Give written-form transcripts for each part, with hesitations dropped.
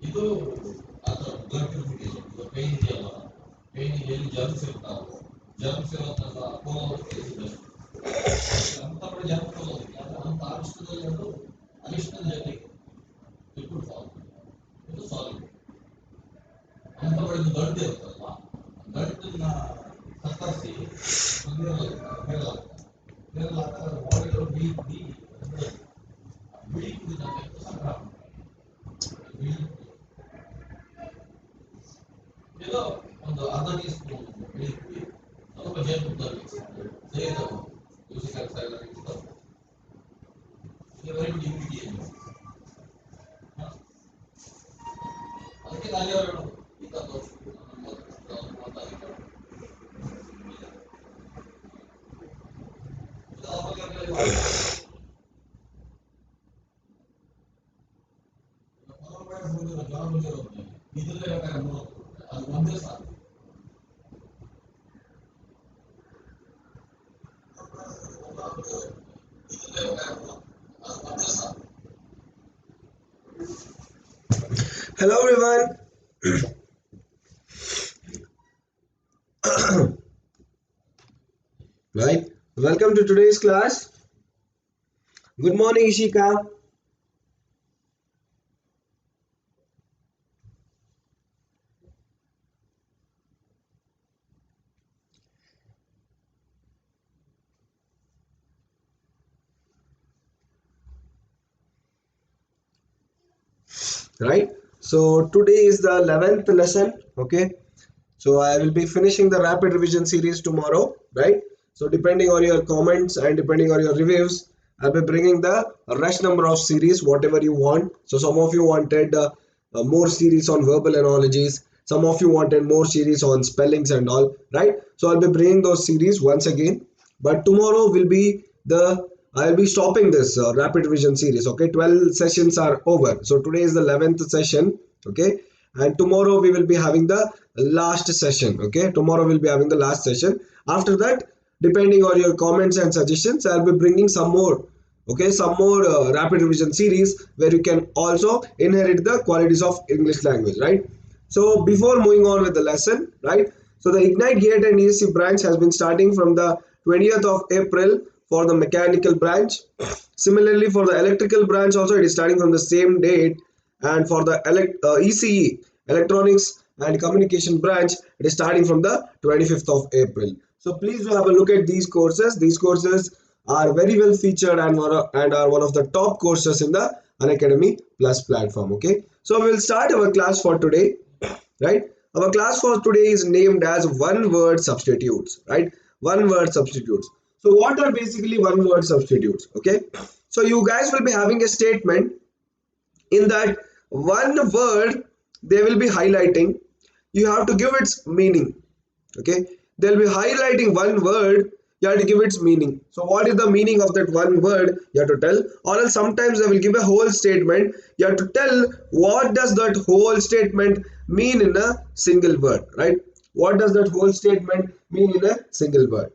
ಇದು ಅಥವಾ blood purification ಇದು ಪೇನ್ ಇದೆಯಲ್ಲ ಪೇನ್ ಎಲ್ಲಿ ಜರ್ಮ್ಸ್ ಇರ್ತಾವೋ ಜರ್ಮ್ಸ್ ಇರೋದ್ರಿಂದ ಅಂತ ಜರ್ಮ್ಸ್ ಹೋಗೋದಿಲ್ಲ ಅಂತ ಅರಿಷ್ಟದಲ್ಲಿ ಅದು ಅರಿಷ್ಟದ ಜೊತೆಗೆ ಲಿಕ್ವಿಡ್ ಫಾರ್ಮ್ ಇದು ಸಾಲಿಡ್ ಅಂತ ಇದು ದೊಡ್ಡ ಇರುತ್ತಲ್ಲ ದೊಡ್ಡನ್ನ ಕತ್ತರಿಸಿ ಹೇಳಲಾಗ್ತದೆ ಬಾಡಿಗಳು ಬಿಳಿ ಕುಡಿದಂತೆ ಸಂಗ್ರಹ ಏನೋ ಒಂದು ಅರ್ಧ ಟೀ ಸ್ಪೂನ್ ಬಿಳಿ ಪುಡಿ ಸ್ವಲ್ಪ ಜೇನುತುಪ್ಪದಲ್ಲಿ ಸೇರಿದವು ಯೂಸಿ ಕೆಲಸ ಎಲ್ಲ ಇರ್ತದೆ ವೆರಿ ಗುಡ್ ಇಮ್ಯುನಿಟಿ ಅದಕ್ಕೆ ನಾನು ಹೇಳೋಣ ಈ ತಂದು ಇದರಲ್ಲೇ ಬೇಕಾದ್ರೆ ನೋಡೋದು ಅದು ಒಂದೇ ಸಾಕು Hello everyone. Right, welcome to today's class. Good morning Ishika. Right, so today is the 11th lesson. Okay, so I will be finishing the rapid revision series tomorrow, right? So depending on your comments and depending on your reviews, I'll be bringing the rest number of series whatever you want. So some of you wanted more series on verbal analogies, some of you wanted more series on spellings and all, right? So I'll be bringing those series once again, but tomorrow will be the I'll be stopping this rapid revision series. Okay, 12 sessions are over, so today is the 11th session. Okay, and tomorrow we will be having the last session. Okay, tomorrow we'll be having the last session. After that, depending on your comments and suggestions, I'll be bringing some more. Okay, some more rapid revision series where you can also inherit the qualities of English language, right? So before moving on with the lesson, right, so the Ignite GATE and ESC branch has been starting from the 20th of April for the mechanical branch. Similarly, for the electrical branch also it is starting from the same date, and for the ECE, electronics and communication branch, it is starting from the 25th of April. So please do have a look at these courses. These courses are very well featured and are one of the top courses in the Unacademy Plus platform. Okay, so we will start our class for today, right? Our class for today is named as one word substitutes, right? One word substitutes. So what are basically one word substitutes? Okay, so you guys will be having a statement. In that one word they will be highlighting, you have to give its meaning. Okay, they'll be highlighting one word, you have to give its meaning. So what is the meaning of that one word, you have to tell. Or else sometimes they will give a whole statement, you have to tell what does that whole statement mean in a single word, right? What does that whole statement mean in a single word?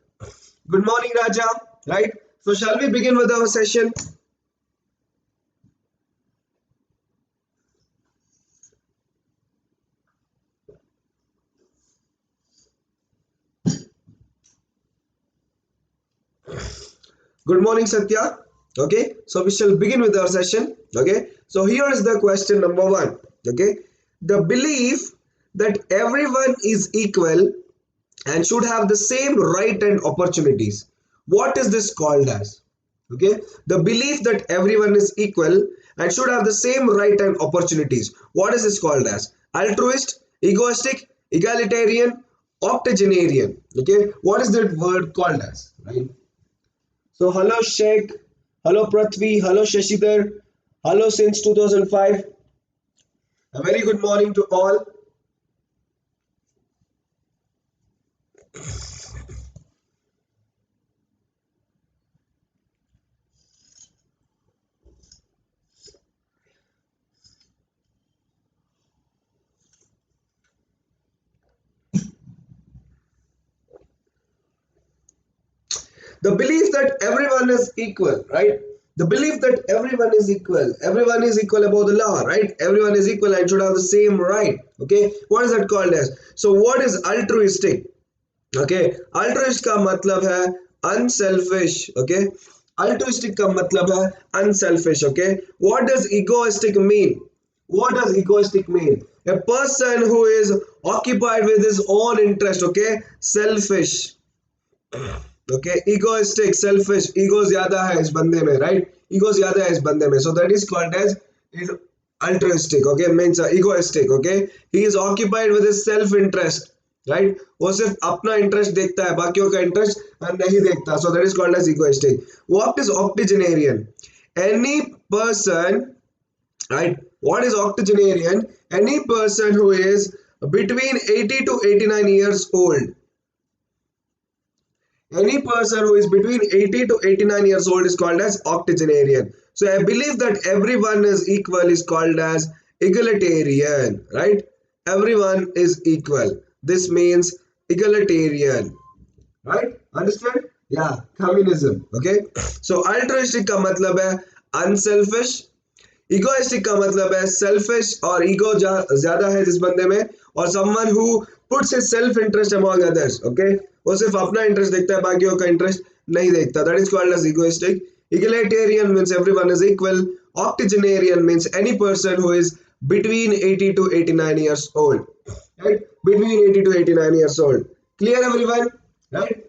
Good morning Raja, right? So shall we begin with our session? Good morning Satya. Okay, so we shall begin with our session. Okay, so here is the question number one. Okay, the belief that everyone is equal and should have the same right and opportunities, what is this called as? Okay, the belief that everyone is equal and should have the same right and opportunities, what is this called as? Altruist, egoistic, egalitarian, octogenarian. Okay, what is that word called as, right? So hello Sheikh, hello Prithvi, hello Shashidhar, hello since 2005. A very good morning to all. The belief that everyone is equal, right? The belief that everyone is equal above the law, right? Everyone is equal and should have the same right. Okay, what is that called as? So what is altruistic? Okay, altruist का मतलब है unselfish. Okay, altruistic का मतलब है unselfish. Okay, what does egoistic mean? What does egoistic mean? A person who is occupied with his own interest. Okay, selfish. Okay, egoistic, selfish, ego ज्यादा है इस बंदे में, right? Ego ज्यादा है इस बंदे में, so that is called as is altruistic. Okay, means egoistic. Okay, he is occupied with his self interest, right? वो सिर्फ अपना इंटरेस्ट देखता है, बाकियों का इंटरेस्ट नहीं देखता, so that is called as egoistic. What is octogenarian? Any person, right? What is octogenarian? Any person who is between 80 to 89 years old. Any person who is between 80 to 89 years old is called as octogenarian. So I believe that everyone is equal is called as egalitarian, right? Everyone is equal. This means egalitarian, right? Understand? Yeah, communism. Okay. So altruistic का मतलब है unselfish. Egoistic का मतलब है selfish और ego ज्यादा है जिस बंदे में, और someone who puts his self interest among others. Okay, वो सिर्फ अपना इंटरेस्ट देखता है, बाकियों का इंटरेस्ट नहीं देखता. That is called as egoistic. Egalitarian means everyone is equal. Octogenarian means any person who is between 80 to 89 years old, right? Between 80 to 89 years old. Clear everyone, right?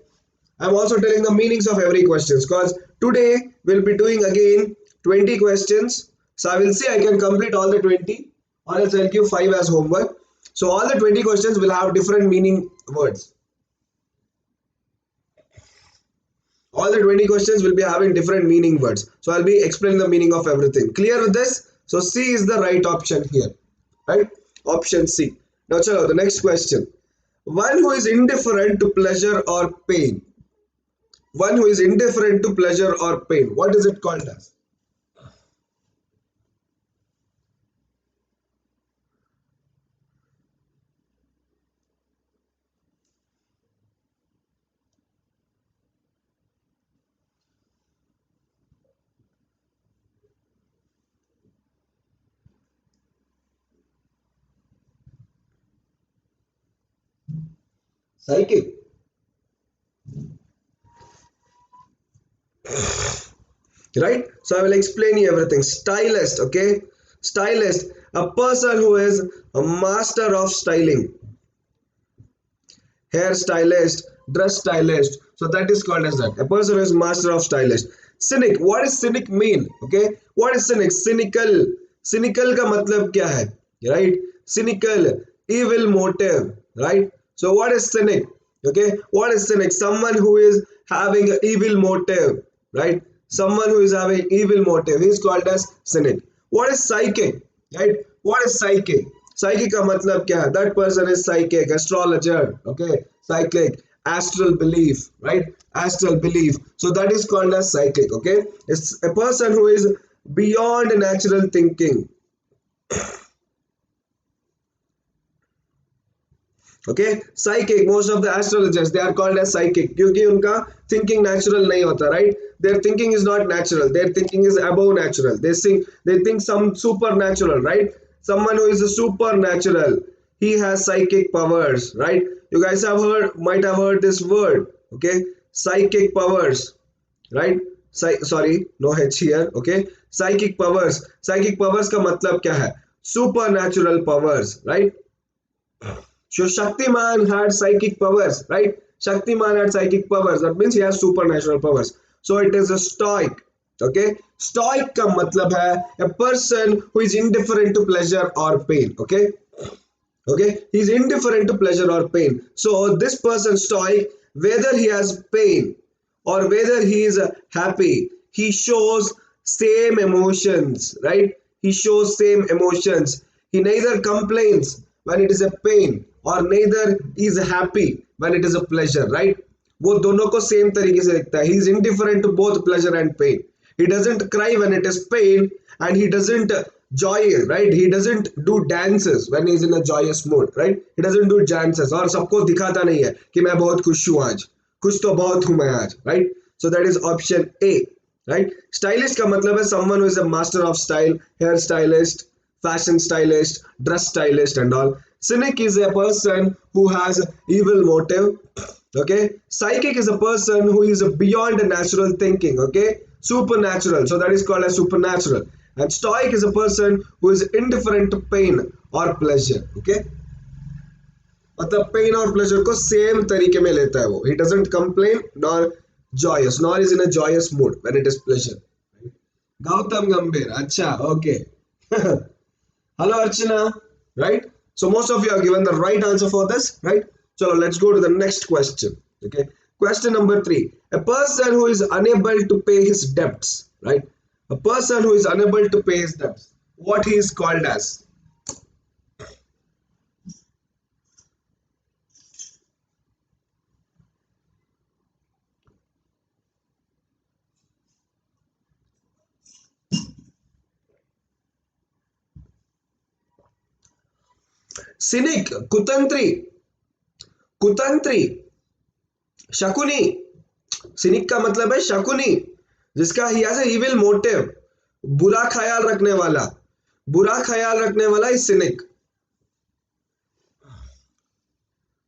I'm also telling the meanings of every questions because today we'll be doing again 20 questions. So I will see I can complete all the 20 or else I'll give 5 as homework. So all the 20 questions will have different meaning words. All the 20 questions will be having different meaning words. So I'll be explaining the meaning of everything. Clear with this? So C is the right option here. Right? Option C. Now chalo, the next question. One who is indifferent to pleasure or pain. One who is indifferent to pleasure or pain. What is it called as? Psychic. Right? So I will explain you everything. Stylist. Okay, stylist, a person who is a master of styling. Hair stylist, dress stylist. So that is called as that. A person who is master of stylist. Cynic. What does cynic mean? Okay, what is cynic? Cynical. Cynical का मतलब क्या है? Right? Cynical, evil motive. Right? So what is cynic? Okay, what is cynic? Someone who is having an evil motive. Right? Someone who is having evil motive, he is called as cynic. What is psychic? Right? What is psychic? Psychic का मतलब क्या है? That person is psychic, astrologer. Okay, psychic, astral belief, right? Astral belief. So that is called as psychic. Okay, it's a person who is beyond natural thinking. Okay, psychic. Most of the astrologers they are called as psychic क्योंकि उनका thinking natural नहीं होता, right? Their thinking is not natural. Their thinking is above natural. They think some supernatural, right? Someone who is a supernatural, he has psychic powers, right? You guys have might have heard this word. Okay, psychic powers, right? Sorry, no H here. Okay, psychic powers. Psychic powers का मतलब क्या है? Supernatural powers, right? So Shaktiman had psychic powers, right? Shaktiman had psychic powers. That means he has supernatural powers. So it is a stoic. Okay, stoic का मतलब है a person who is indifferent to pleasure or pain. Okay, okay, he is indifferent to pleasure or pain. So this person stoic, whether he has pain or whether he is happy, he shows same emotions, right? He shows same emotions. He neither complains when it is a pain or neither is happy when it is a pleasure, right? वो दोनों को same तरीके से देखता है. He is indifferent to both pleasure and pain. He doesn't cry when it is pain and he doesn't joy, right? He doesn't do dances when he is in a joyous mood, right? He doesn't do dances और सबको दिखाता नहीं है कि मैं बहुत खुश हूँ आज, खुश तो बहुत हूँ मैं आज, right? So that is option A. right? Stylist का मतलब है someone who is a master of style, hair stylist, fashion stylist, dress stylist and all. Cynic is a person who has evil motive. Okay, psychic is a person who is beyond natural thinking. Okay, supernatural, so that is called as supernatural. And stoic is a person who is indifferent to pain or pleasure. Okay, मतलब pen और pleasure को same तरीके में लेता है वो. He doesn't complain nor joyous, nor is in a joyous mood when it is pleasure. Gautam Gambhir, अच्छा, okay. Hello Archana, right? So most of you have given the right answer for this, right? So let's go to the next question. Okay, question number 3. A person who is unable to pay his debts, right? A person who is unable to pay his debts, what he is called as? Cynic, कुतंत्री, कुतंत्री, Shakuni. Cynic का मतलब है शकुनी, जिसका he has evil motive, बुरा ख्याल रखने वाला, बुरा ख्याल रखने वाला इज सिनिक.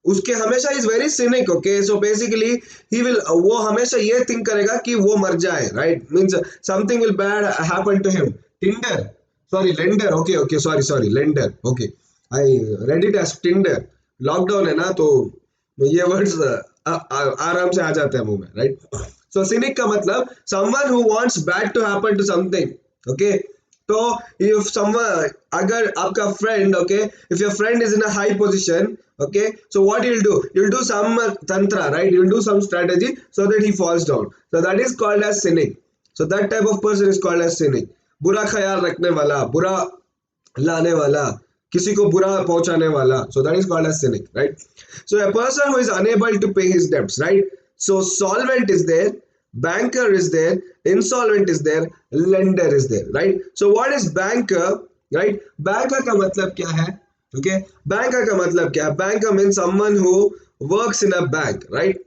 उसके हमेशा is very cynic. Okay, so basically he will, वो हमेशा ये थिंक करेगा कि वो मर जाए, right? Means something will bad happen to him. Tinder, sorry lender, okay okay, sorry sorry, lender, okay, I read it as Tinder. Lockdown है ना, तो ये वर्ड्स आराम से आ जाते हैं मुंह में, राइट? सो सिनिक का मतलब someone who wants bad to happen to something. Okay, तो इफ समवन, अगर आपका friend, okay, if your friend is in a high position, okay, so what you'll do some tantra, right? You'll do some strategy so that he falls down. So that is called as cynic. So that type of person is called as cynic. बुरा ख्याल रखने वाला, बुरा लाने वाला, किसी को बुरा पहुंचाने वाला. So that is called as cynic, right? So a person who is unable to pay his debts, right? So solvent is there, banker is there, insolvent is there, lender is there, right? So what is banker, right? Banker का मतलब क्या है? Okay, banker का मतलब क्या है? Banker means someone who works in a bank, right?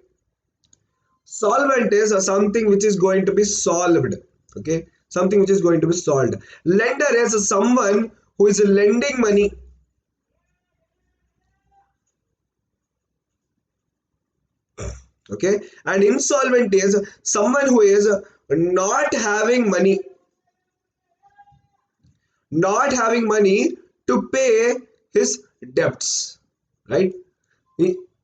Solvent is something which is going to be solved. Okay, something which is going to be solved. Lender is someone who is lending money. Okay, and insolvent is someone who is not having money, not having money to pay his debts, right?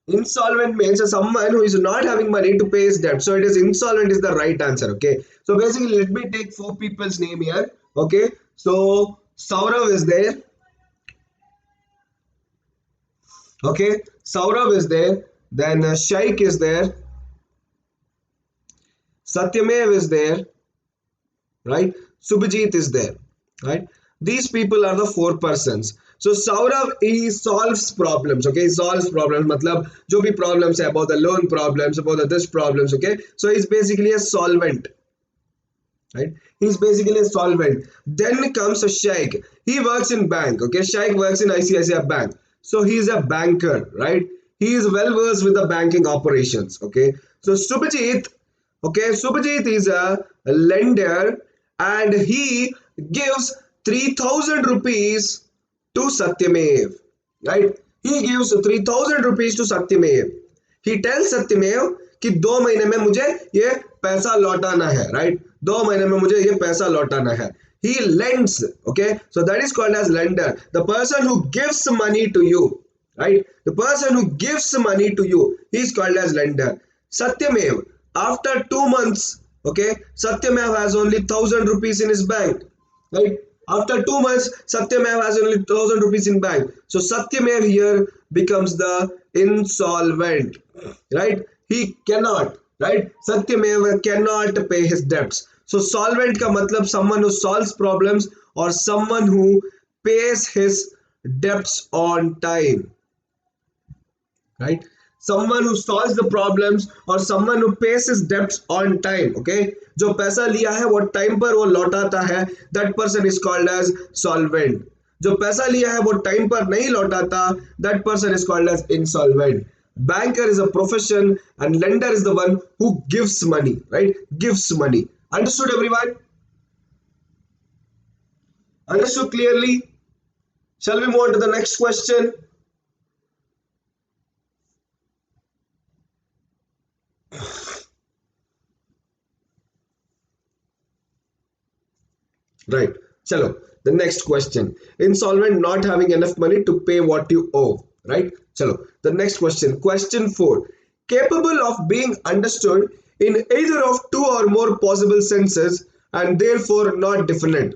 Insolvent means someone who is not having money to pay his debt. So it is insolvent is the right answer. Okay, so basically let me take 4 people's name here. Okay, so Saurav is there. Okay, Saurav is there. Then Shaikh is there. Satyamev is there, right? Subhajit is there, right? These people are the 4 persons. So Saurav, he solves problems. Okay, he solves problems. मतलब जो भी problems है, about the loan problems, about the this problems. Okay, so he's basically a solvent, right? He's basically a solvent. Then comes a Shaikh. He works in bank. Okay, Shaikh works in ICICI Bank. So he's a banker, right? He is well versed with the banking operations. Okay, so Subhajit. Okay, Subhajit is a lender and he gives 3,000 rupees to Satyamev, right? He gives 3,000 rupees to Satyamev. He tells Satyamev कि 2 महीने में मुझे ये पैसा लौटाना है, right? 2 महीने में मुझे ये पैसा लौटाना है. He lends, okay? So that is called as lender. The person who gives money to you, right? The person who gives money to you, he is called as lender. Satyamev, after 2 months, okay, Satyamev has only 1,000 rupees in his bank, right? After 2 months, Satyamev has only 1,000 rupees in bank. So Satyamev here becomes the insolvent, right? He cannot, right? Satyamev cannot pay his debts. So solvent का मतलब someone who solves problems or someone who pays his debts on time, right? Someone who solves the problems or someone who pays his debts on time. Okay, जो पैसा लिया है वो time पर वो लौटाता है, that person is called as solvent. जो पैसा लिया है वो टाइम पर नहीं लौटाता, that person is called as insolvent. Banker is a profession and lender is the one who gives money, right? Gives money. Understood, everyone? Understood clearly? Shall we move on to the next question? Right. Chalo. The next question. Insolvent, not having enough money to pay what you owe. Right. Chalo. The next question. Question 4. Capable of being understood in either of two or more possible senses and therefore not definite.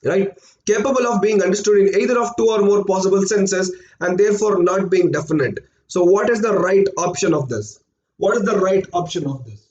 Right. Capable of being understood in either of two or more possible senses and therefore not being definite. So what is the right option of this? What is the right option of this?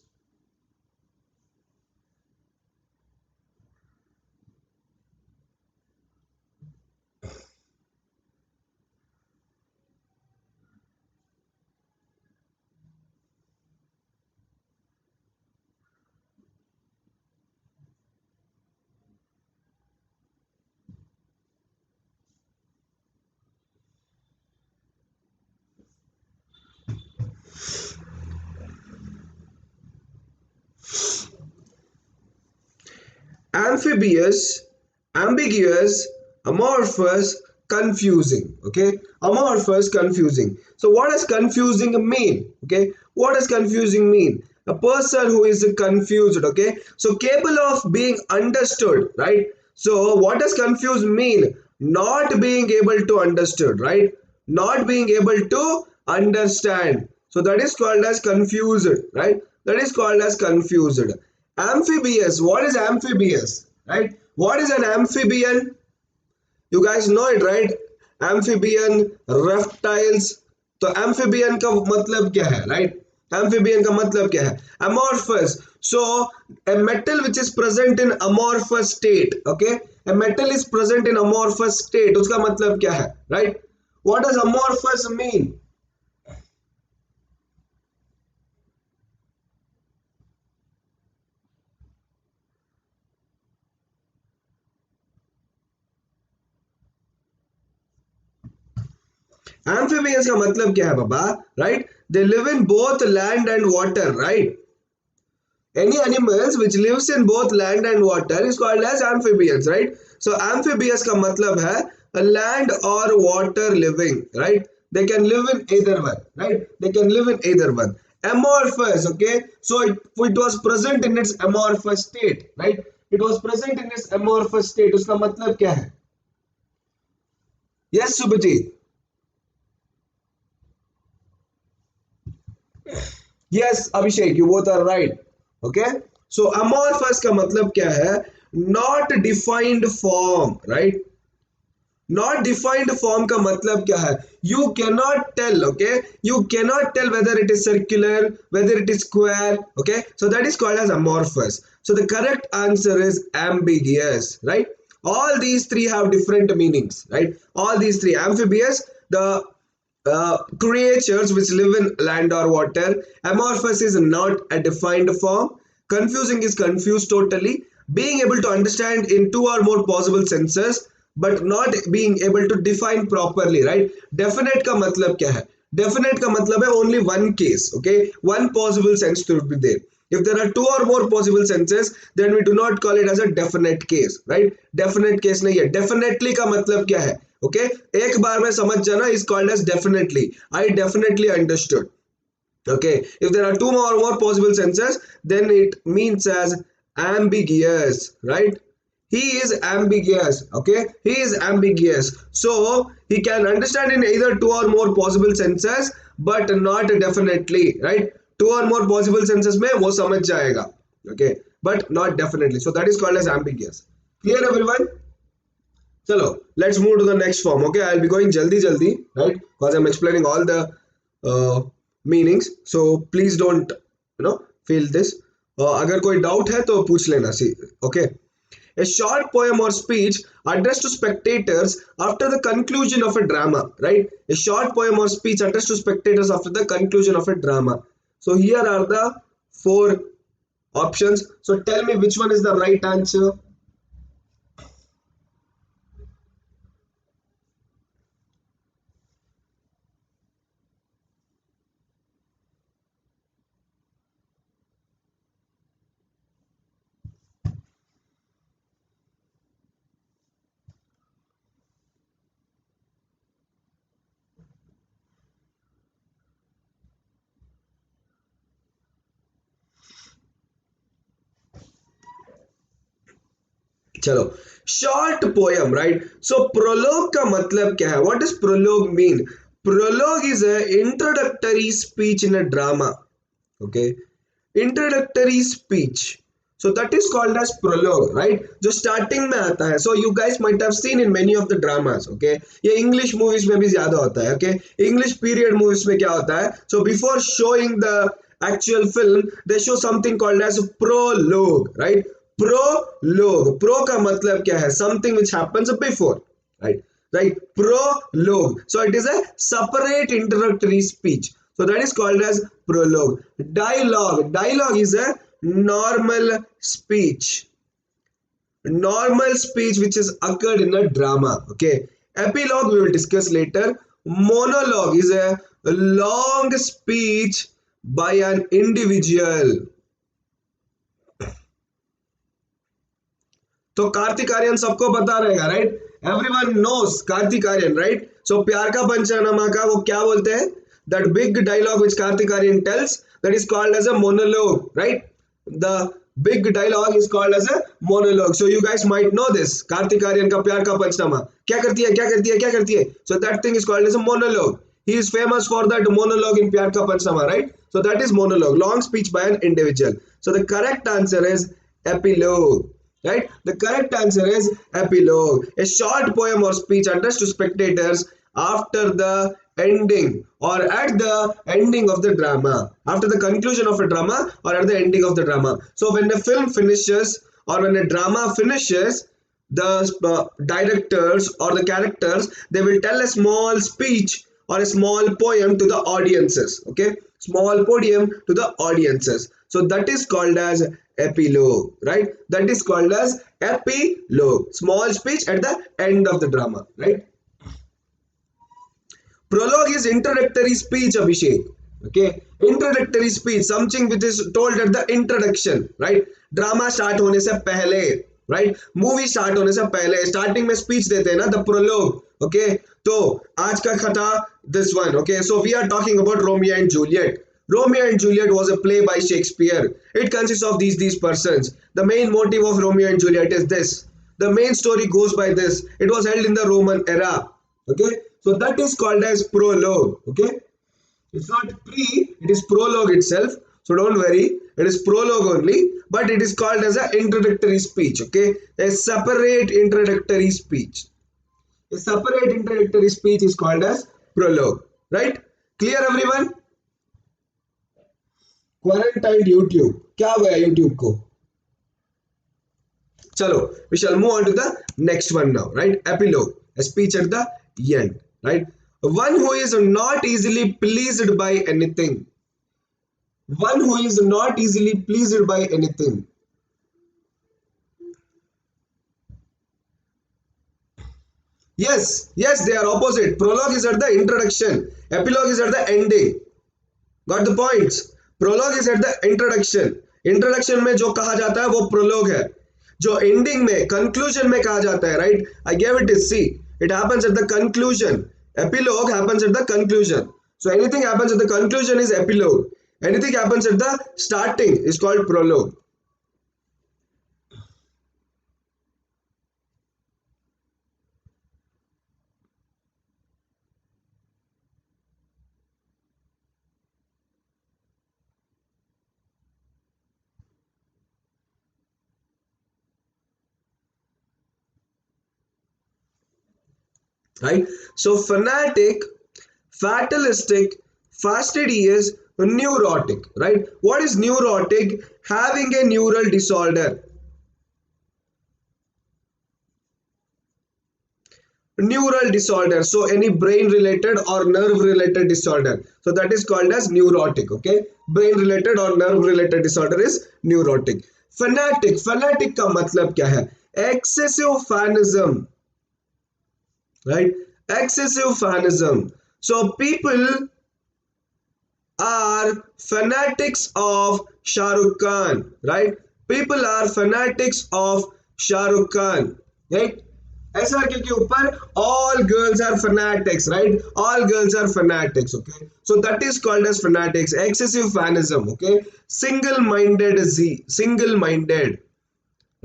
Amphibious, ambiguous, amorphous, confusing. Okay, amorphous, confusing. So what does confusing mean? Okay, what does confusing mean? A person who is confused. Okay, so capable of being understood, right? So what does confused mean? Not being able to understood, right? Not being able to understand. So that is called as confused, right? That is called as confused. Amphibious. What is amphibious? Right? What is an amphibian? You guys know it, right? Amphibian, reptiles. तो amphibian का मतलब क्या है, right? Amphibian का मतलब क्या है? Amorphous. So a metal which is present in amorphous state, okay? A metal is present in amorphous state. उसका मतलब क्या है, right? What does amorphous mean? Amphibians का मतलब क्या है बाबा, right? They live in both land and water, right? Any animals which lives in both land and water is called as amphibians, right? So amphibious का मतलब है a land or water living, right? They can live in either one, right? They can live in either one. Amorphous, okay? So it was present in its amorphous state, right? It was present in its amorphous state. उसका मतलब क्या है? Yes, Subhajit. Yes, Abhishek, you both are right. Okay. So amorphous का मतलब क्या है? Not defined form, right? Not defined form का मतलब क्या है? You cannot tell, okay? You cannot tell whether it is circular, whether it is square, okay? So that is called as amorphous. So the correct answer is ambiguous, right? All these three have different meanings, right? All these three. Amphibious, the creatures which live in land or water. Amorphous is not a defined form. Confusing is confused totally. Being able to understand in two or more possible senses, but not being able to define properly, right? Definite का मतलब क्या है? Definite का मतलब है only one case, okay? One possible sense should be there. If there are two or more possible senses, then we do not call it as a definite case, right? Definite case नहीं है. Definitely का मतलब क्या है? Okay, एक बार में समझ जाना is called as definitely. I definitely understood. Okay, if there are two or more possible senses, then it means as ambiguous, right? He is ambiguous. Okay, he is ambiguous. So he can understand in either two or more possible senses, but not definitely, right? Two or more possible senses में वो समझ जाएगा. Okay, but not definitely. So that is called as ambiguous. Clear, everyone? Chalo, let's move to the next form. Okay, I'll be going jaldi, right? Because I'm explaining all the meanings. So please don't, feel this. अगर कोई doubt है तो पूछ लेना. See, okay. A short poem or speech addressed to spectators after the conclusion of a drama, right? A short poem or speech addressed to spectators after the conclusion of a drama. So here are the four options. So tell me which one is the right answer. चलो, short poem, right? सो prologue का मतलब क्या है? What does prologue mean? Prologue is a introductory speech in a drama. Okay, introductory speech, so that is called as prologue, right? जो starting में आता है. So you guys might have seen in many of the dramas, okay? ये English movies में भी ज्यादा होता है, okay? इंग्लिश पीरियड मूवीज में क्या होता है? So before showing the actual film, they show something called as prologue, right? Prologue, pro का मतलब क्या है? Something which happens before, right? Right? Prologue, so it is a separate introductory speech, so that is called as prologue. Dialogue is a normal speech, which is occurred in a drama. Okay, epilogue we will discuss later. Monologue is a long speech by an individual. तो कार्तिक आर्यन सबको पता रहेगा, right? Everyone knows Kartik Aryan, right? So Pyaar Ka Punchnama का वो क्या बोलते हैं? That big dialogue which Kartik Aryan tells, that is called as a monologue, right? The big dialogue is called as a monologue. So you guys might know this. Kartik Aryan का प्यार का पंचनामा क्या करती है, क्या करती है, क्या करती है? So that thing is called as a monologue. He is famous for that monologue in Pyar Ka Panchnaama, right? So that is monologue, long speech by an individual. So the correct answer is epilogue, right? The correct answer is epilogue, a short poem or speech addressed to spectators after the ending or at the ending of the drama, after the conclusion of a drama or at the ending of the drama. So when a film finishes or when a drama finishes, the directors or the characters, they will tell a small speech or a small poem to the audiences. Okay, small podium to the audiences. So that is called as epilogue, right? That is called as epilogue, small speech at the end of the drama, right? Prologue is introductory speech, Abhishek. Okay, introductory speech, something which is told at the introduction, right? Drama start होने से पहले, right? Movie start होने से पहले starting में speech देते हैं ना, the prologue. Okay, तो आज का कथा this one. Okay, so we are talking about Romeo and Juliet. Romeo and Juliet was a play by Shakespeare. It consists of these persons. The main motive of Romeo and Juliet is this. The main story goes by this. It was held in the Roman era. Okay, so that is called as prologue. Okay, it's not pre, it is prologue itself. So don't worry, it is prologue only, but it is called as an introductory speech. Okay, a separate introductory speech. A separate introductory speech is called as prologue, right? Clear everyone? Quarantined YouTube, क्या हुआ है YouTube को? चलो, we shall move on to the next one now, right? Epilogue, a speech at the end, right? One who is not easily pleased by anything. One who is not easily pleased by anything. Yes, they are opposite. Prologue is at the introduction. Epilogue is at the ending. Got the points? Prologue is at the introduction. Introduction में जो कहा जाता है वो prologue है. जो ending में, conclusion में कहा जाता है, right? I gave it a C. It happens at the conclusion. Epilogue happens at the conclusion. So anything happens at the conclusion is epilogue. Anything happens at the starting is called prologue. Right? So fanatic, fatalistic, fastidious, neurotic, right? What is neurotic? Having a neural disorder. Neural disorder, so any brain related or nerve related disorder, so that is called as neurotic. Okay, brain related or nerve related disorder is neurotic. Fanatic, fanatic का मतलब क्या है? Excessive fanism, right? Excessive fanism. So people are fanatics of Shah Rukh Khan, right? People are fanatics of Shah Rukh Khan, right? ऐसा के ऊपर all girls are fanatics, right? All girls are fanatics. Okay, so that is called as fanatics. Excessive fanism. Okay, single-minded,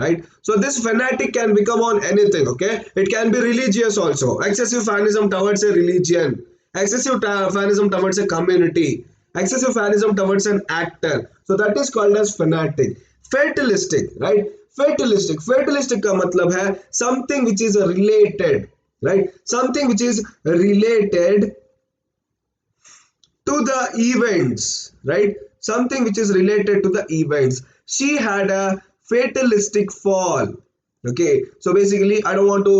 right? So this fanatic can become on anything, okay? It can be religious also. Excessive fanism towards a religion, excessive fanism towards a community, excessive fanism towards an actor. So that is called as fanatic. Fatalistic, right? Fatalistic का मतलब है something which is related, right? Something which is related to the events, right? Something which is related to the events. She had a fatalistic fall. Okay, so basically, I don't want to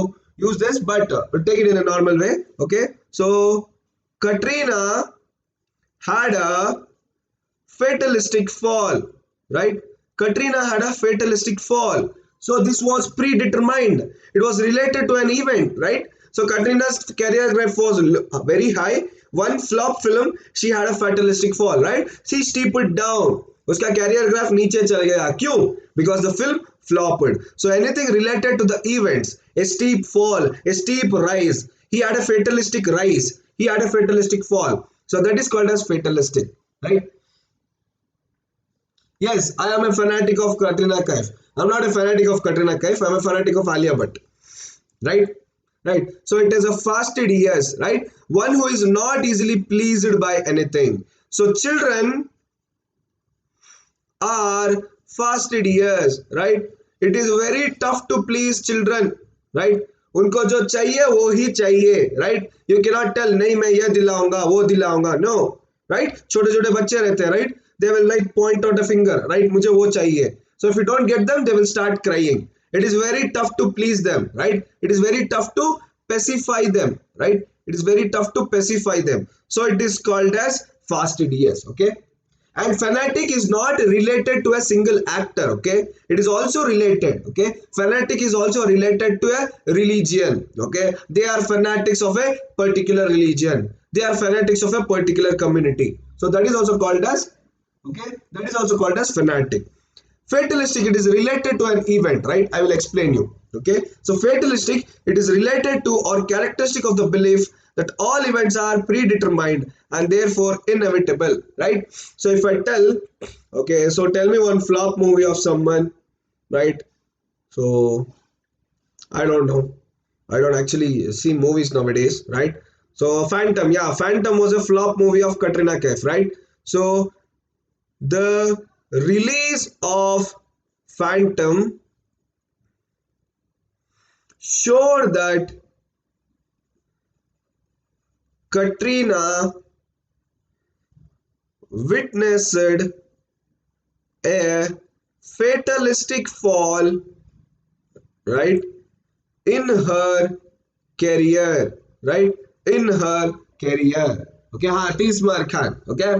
use this, but take it in a normal way. Okay, so Katrina had a fatalistic fall, right? Katrina had a fatalistic fall. So this was predetermined. It was related to an event, right? So Katrina's career graph was very high. One flop film, she had a fatalistic fall, right? She steeped down. उसका career graph नीचे चल गया. क्यों? Because the film flopped. So anything related to the events, a steep fall, a steep rise. He had a fatalistic rise. He had a fatalistic fall. So that is called as fatalistic, right? Yes, I am a fanatic of Katrina Kaif. I'm not a fanatic of Katrina Kaif. I'm a fanatic of Alia Bhatt. Right? Right. So it is a fasted yes. Right? One who is not easily pleased by anything. So children are fasted yes. Right? It is very tough to please children. Right? उनको जो चाहिए वो ही चाहिए. Right? You cannot tell नहीं मैं ये दिलाऊंगा वो दिलाऊंगा. No. Right? छोटे छोटे बच्चे रहते हैं. Right? They will like point out a finger, right? मुझे वो चाहिए. So if you don't get them, they will start crying. It is very tough to please them, right? It is very tough to pacify them, right? It is very tough to pacify them. So it is called as fasted yes, okay? And fanatic is not related to a single actor, okay? It is also related, okay? Fanatic is also related to a religion, okay? They are fanatics of a particular religion. They are fanatics of a particular community. So that is also called as, okay, that is also called as fanatic. Fatalistic, it is related to an event, right? I will explain you, okay? So fatalistic, it is related to or characteristic of the belief that all events are predetermined and therefore inevitable, right? So if I tell, okay, so tell me one flop movie of someone, right? So I don't know, I don't actually see movies nowadays, right? So Phantom, yeah, Phantom was a flop movie of Katrina Kaif, right? So the release of Phantom showed that Katrina witnessed a fatalistic fall, right, in her career, right, in her career. Okay, Tismar Khan. Okay,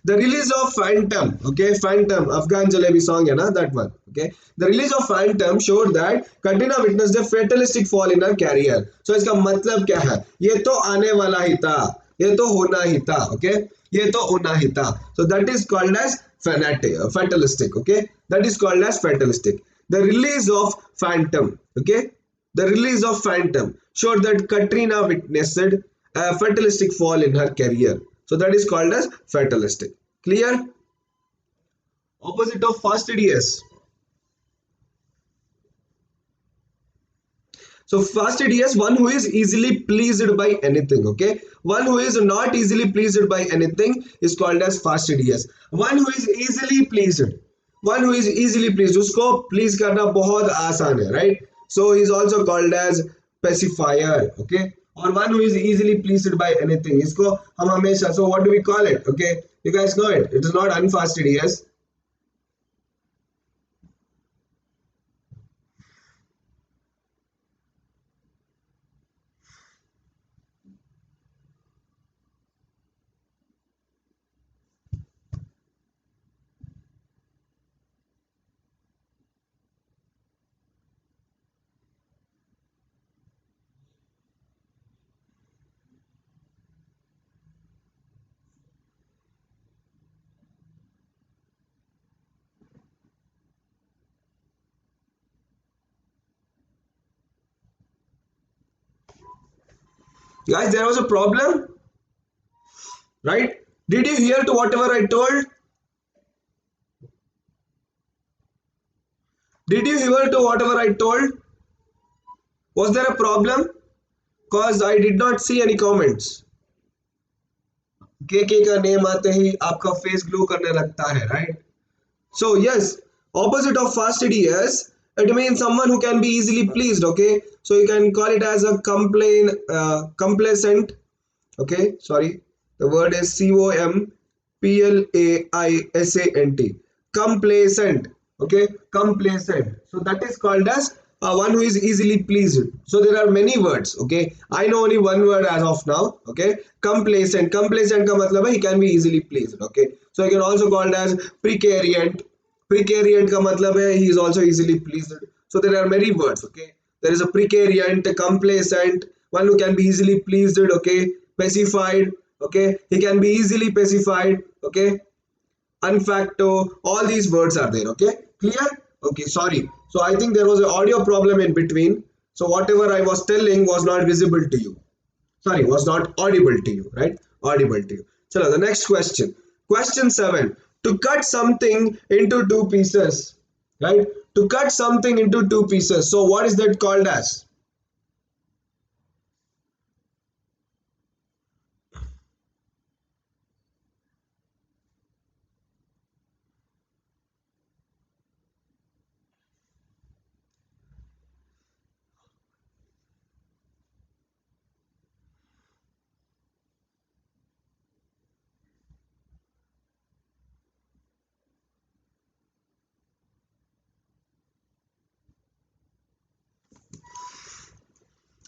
the release of Phantom. Okay, Phantom, Afghan Jalebi song, na, that one. Okay, the release of Phantom showed that Katrina witnessed a fatalistic fall in her career. So इसका मतलब क्या है? ये तो आने वाला ही था, ये तो होना ही था. Okay, ये तो होना ही था. So that is called as fatalistic. Okay, that is called as fatalistic. The release of Phantom. Okay, the release of Phantom showed that Katrina witnessed a fatalistic fall in her career. So that is called as fatalistic. Clear? Opposite of fastidious. So fastidious, one who is easily pleased by anything. Okay, one who is not easily pleased by anything is called as fastidious. One who is easily pleased, one who is easily pleased, उसको please करना बहुत आसान है, right? So he is also called as pacifier. Okay, or one who is easily pleased by anything, इसको हम हमेशा, so what do we call it? Okay, you guys know it. It is not unfastidious. Guys, there was a problem, right? Did you hear to whatever I told? Did you hear to whatever I told? Was there a problem? Cause I did not see any comments. के का name आते ही आपका face glow करने लगता है, right? So yes, opposite of fastidious, it means someone who can be easily pleased. Okay, so you can call it as a complacent. Okay, sorry, the word is COMPLAISANT, complacent. Okay, complacent, so that is called as one who is easily pleased. So there are many words. Okay, I know only one word as of now. Okay, complacent. Complacent ka matlab hai he can be easily pleased. Okay, so I can also call it as precariant. Precariant ka matlab hai he is also easily pleased. So there are many words. Okay, there is a precariant, complacent, one who can be easily pleased. Okay, pacified. Okay, he can be easily pacified. Okay, unfacto, all these words are there. Okay, clear? Okay, sorry, so I think there was an audio problem in between, so whatever I was telling was not visible to you, sorry, was not audible to you, right? Audible to you. So the next question, question 7, to cut something into two pieces, right? To cut something into two pieces, so what is that called as?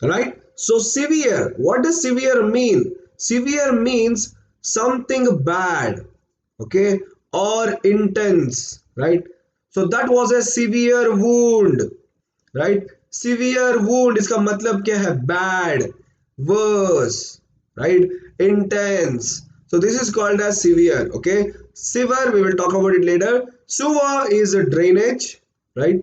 Right, so severe, what does severe mean? Severe means something bad, okay, or intense, right? So that was a severe wound, right? Severe wound इसका मतलब क्या है? Bad, worse, right? Intense. So this is called as severe. Okay, severe we will talk about it later. Sewer is a drainage, right?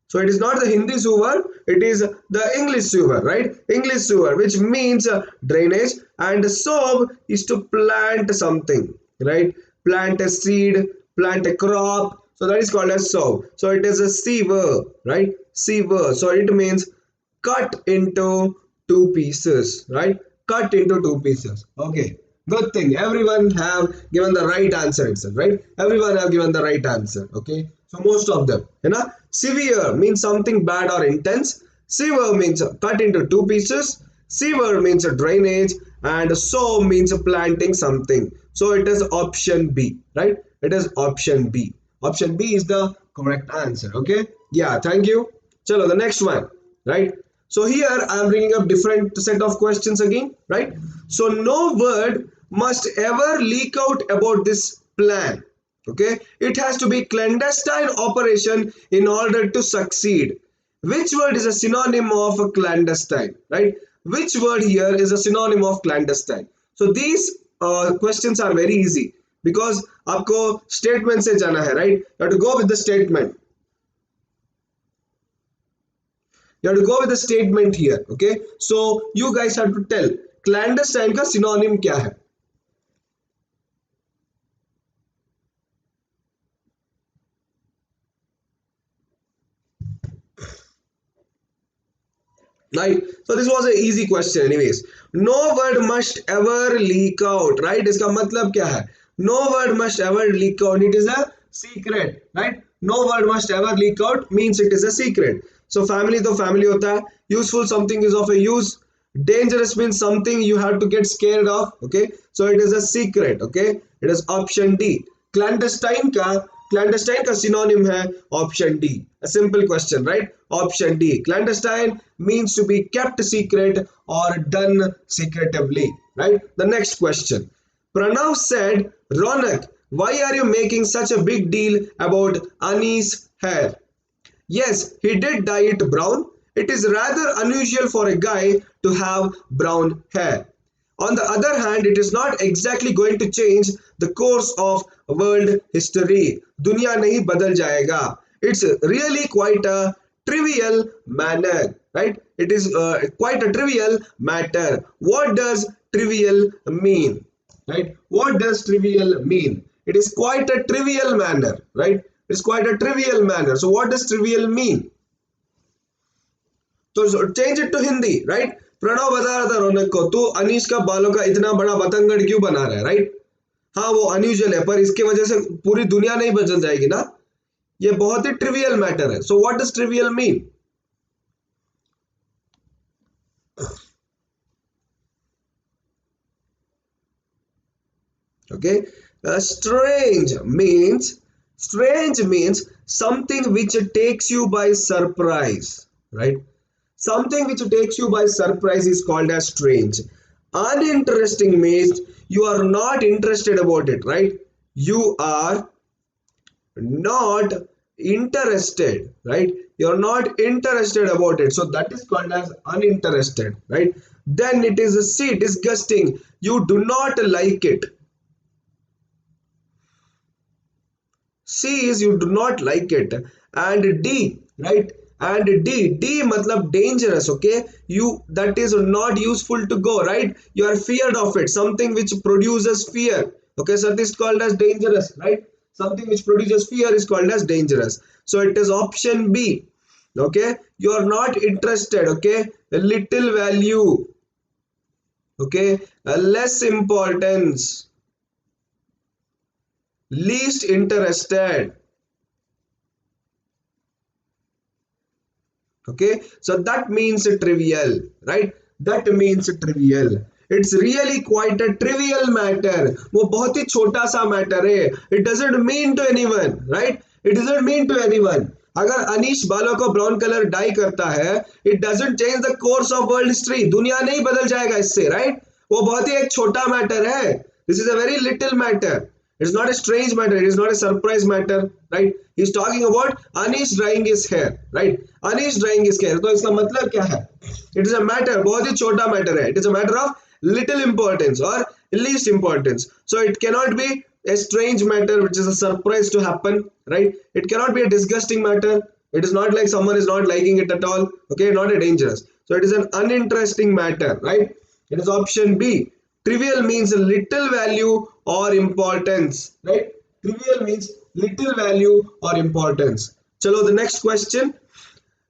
So it is not the Hindi sewer, it is the English sewer, right? English sewer, which means drainage, and sow is to plant something, right? Plant a seed, plant a crop. So that is called as sow. So it is a sewer, right? Sewer. So it means cut into two pieces, right? Cut into two pieces. Okay. Good thing. Everyone have given the right answer itself, right? Everyone have given the right answer. Okay. So most of them, you know, severe means something bad or intense. Sewer means cut into two pieces. Sewer means a drainage, and sow means planting something. So it is option B, right? It is option B. Option B is the correct answer. Okay. Yeah. Thank you. Chalo, the next one, right? So here I am bringing up different set of questions again, right? So no word must ever leak out about this plan. Okay, it has to be clandestine operation in order to succeed. Which word is a synonym of a clandestine, right? Which word here is a synonym of clandestine? So these questions are very easy because आपको statement से जाना है, right? You have to go with the statement. You have to go with the statement here. Okay, so you guys have to tell clandestine का synonym क्या है. Right, so this was an easy question anyways. No word must ever leak out, right? इसका मतलब क्या है? No word must ever leak out, it is a secret, right? No word must ever leak out means it is a secret. So family तो family होता है, useful something is of a use, dangerous means something you have to get scared of. Okay, so it is a secret. Okay, it is option D. Clandestine का synonym है option D. A simple question, right? Option D. Clandestine means to be kept secret or done secretively, right? The next question. Pranav said, Ronak, why are you making such a big deal about Ani's hair? Yes, he did dye it brown. It is rather unusual for a guy to have brown hair. On the other hand, it is not exactly going to change the course of world history. दुनिया नहीं बदल जाएगा. It's really quite a trivial manner, right? It is quite a trivial matter. What does trivial mean? Right? What does trivial mean? It is quite a trivial manner, right? It's quite a trivial manner. So what does trivial mean? तो change it to Hindi, right? Pranav बता रहा था रौनक को, तू अनीश का बालों का इतना बड़ा पतंगड़ क्यों बना रहा है, राइट? हाँ वो अनयूजुअल है, पर इसके वजह से पूरी दुनिया नहीं बदल जाएगी ना, ये बहुत ही ट्रिवियल मैटर है. So what does trivial mean? Okay, strange means something which takes you by surprise, right? Something which takes you by surprise is called as strange. Uninteresting means you are not interested about it, right? You are not interested, right? You're not interested about it, so that is called as uninterested, right? Then it is C, disgusting. You do not like it. C is you do not like it. And D, right? And D matlab dangerous, okay? You, that is not useful to go, right? You are feared of it, something which produces fear, okay? So this is called as dangerous, right? Something which produces fear is called as dangerous. So it is option B, okay? You are not interested, okay? A little value, okay? A less importance, least interested. Okay, so that means trivial, right? That means trivial. It's really quite a trivial matter. वो बहुत ही छोटा सा matter है. It doesn't mean to anyone, right? It doesn't mean to anyone. अगर अनीश बालों को brown colour die करता है, it doesn't change the course of world history. दुनिया नहीं बदल जाएगा इससे, right? वो बहुत ही एक छोटा matter है. This is a very little matter. It's not a strange matter. It is not a surprise matter, right? He's talking about Anish drying his hair, right? Anish drying his hair. तो इसका मतलब क्या है? It is a matter, बहुत ही छोटा matter है. It is a matter of little importance or least importance. So it cannot be a strange matter which is a surprise to happen, right? It cannot be a disgusting matter. It is not like someone is not liking it at all. Okay, not a dangerous. So it is an uninteresting matter, right? It is option B. Trivial means little value or importance, right? Trivial means little value or importance. Chalo, the next question.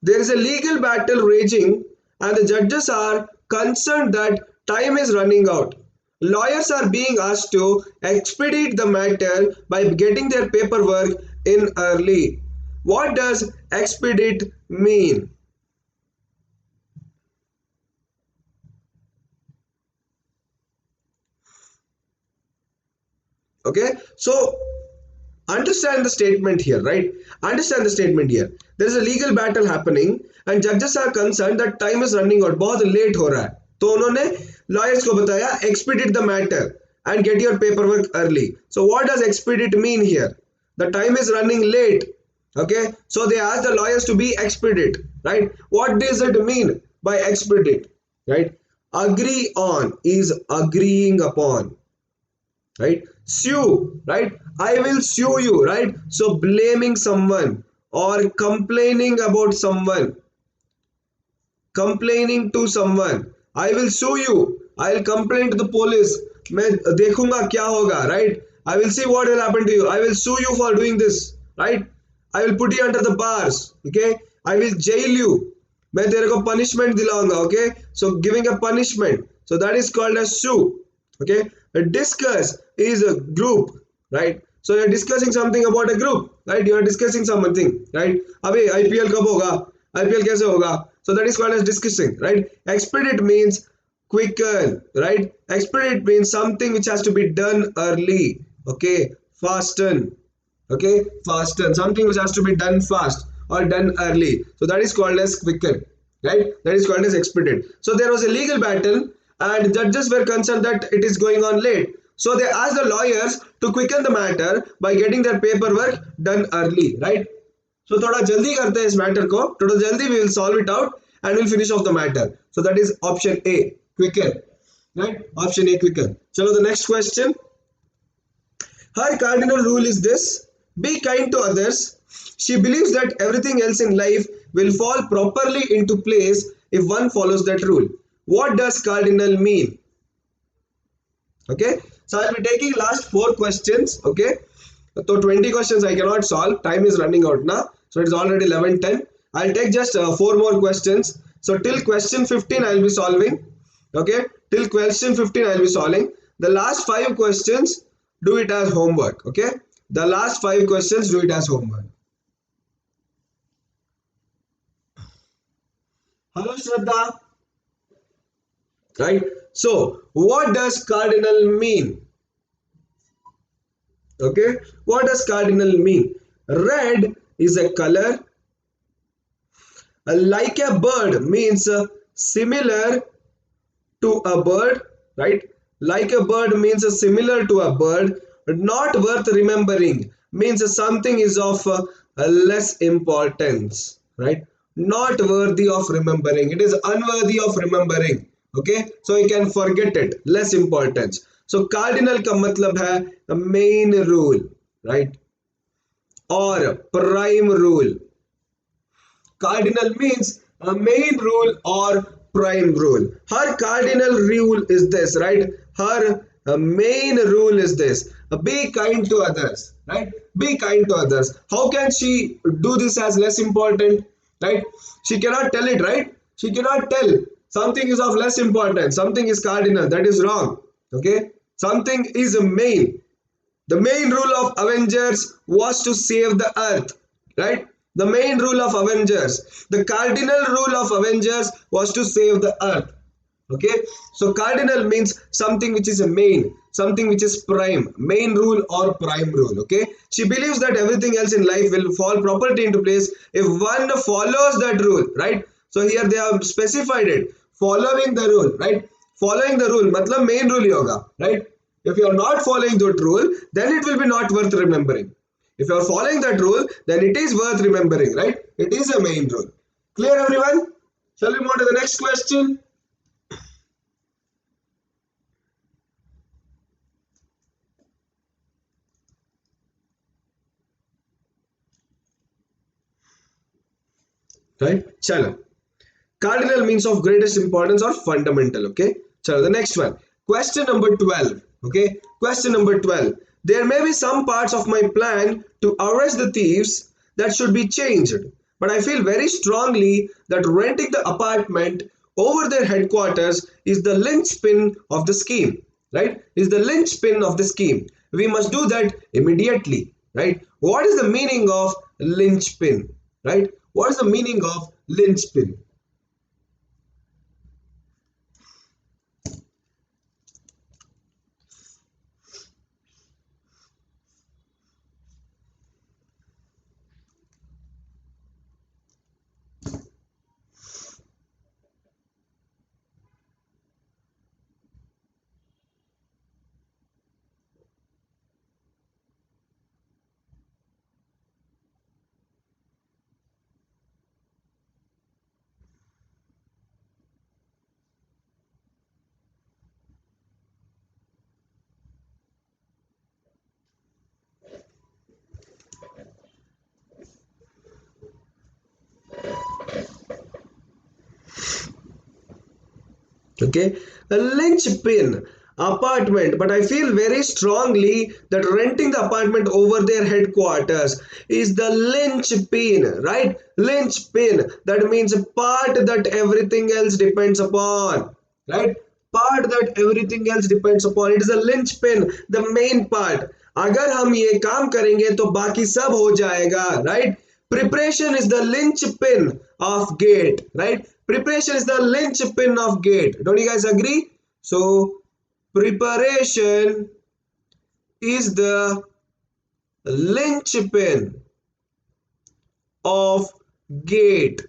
There is a legal battle raging and the judges are concerned that time is running out. Lawyers are being asked to expedite the matter by getting their paperwork in early. What does expedite mean? Okay, so understand the statement here, right? Understand the statement here. There is a legal battle happening and judges are concerned that time is running out. बहुत late हो रहा है. तो उन्होंने lawyers को बताया expedite the matter and get your paperwork early. So what does expedite mean here? The time is running late. Okay, so they ask the lawyers to be expedite, right? What does it mean by expedite, right? Agree on is agreeing upon, right? Sue, right? I will sue you, right? So blaming someone or complaining about someone, complaining to someone. I will sue you. I'll complain to the police. मैं देखूंगा क्या होगा, right? I will see what will happen to you. I will sue you for doing this, right? I will put you under the bars, okay? I will jail you. मैं तेरे को punishment दिलाऊंगा, okay? So giving a punishment. So that is called as sue, okay? A discuss is a group, right? So you're discussing something about a group, right? You're discussing something, right? अबे IPL कब होगा? IPL कैसे होगा? So that is called as discussing, right? Expedite means quicken, right? Expedite means something which has to be done early, okay? Fasten, okay? Fasten, something which has to be done fast or done early. So that is called as quicken, right? That is called as expedite. So there was a legal battle and judges were concerned that it is going on late. So they asked the lawyers to quicken the matter by getting their paperwork done early, right? So थोड़ा जल्दी करते हैं इस matter को, थोड़ा जल्दी we will solve it out and we'll finish off the matter. So that is option A, quicken, right? Option A, quicken. Chalo, the next question. Her cardinal rule is this: be kind to others. She believes that everything else in life will fall properly into place if one follows that rule. What does cardinal mean? Okay, so I'll be taking last 4 questions. Okay, So 20 questions I cannot solve. Time is running out now. So it's already 11:10. I'll take just 4 more questions. So till question 15 I'll be solving. Okay. Till question 15 I'll be solving. The last 5 questions, do it as homework. Okay. The last 5 questions, do it as homework. Hello Shraddha. Right. So what does cardinal mean? Okay. What does cardinal mean? Red is a color. Like a bird means similar to a bird, right? Like a bird means similar to a bird. Not worth remembering means something is of less importance, right? Not worthy of remembering. It is unworthy of remembering. Okay, so you can forget it. Less importance. So cardinal का मतलब है main rule, right? Or prime rule. Cardinal means a main rule or prime rule. Her cardinal rule is this, right? Her main rule is this. Be kind to others, right? Be kind to others. How can she do this as less important, right? She cannot tell it, right? She cannot tell something is of less importance, something is cardinal. That is wrong. Okay, something is a main. The main rule of Avengers was to save the earth, right? The main rule of Avengers, the cardinal rule of Avengers was to save the earth. Okay, so cardinal means something which is a main, something which is prime, main rule or prime rule. Okay, she believes that everything else in life will fall properly into place if one follows that rule, right? So here they have specified it, following the rule, right? Following the rule matlab main rule ही होगा, right? If you are not following that rule, then it will be not worth remembering. If you are following that rule, then it is worth remembering, right? It is a main rule. Clear, everyone? Shall we move on to the next question? Right? Chalo. Cardinal means of greatest importance or fundamental. Okay. Chalo. The next one. Question number 12. Okay. Question number 12. There may be some parts of my plan to arrest the thieves that should be changed, but I feel very strongly that renting the apartment over their headquarters is the linchpin of the scheme, right? Is the linchpin of the scheme. We must do that immediately, right? What is the meaning of linchpin, right? What is the meaning of linchpin? Okay, a linchpin apartment, but I feel very strongly that renting the apartment over their headquarters is the linchpin, right? Linchpin, that means a part that everything else depends upon, right? Part that everything else depends upon. It is a linchpin, the main part. अगर हम ये काम करेंगे तो बाकी सब हो जाएगा, right? Preparation is the linchpin of gate, right? Preparation is the linchpin of gate. Don't you guys agree? So preparation is the linchpin of gate,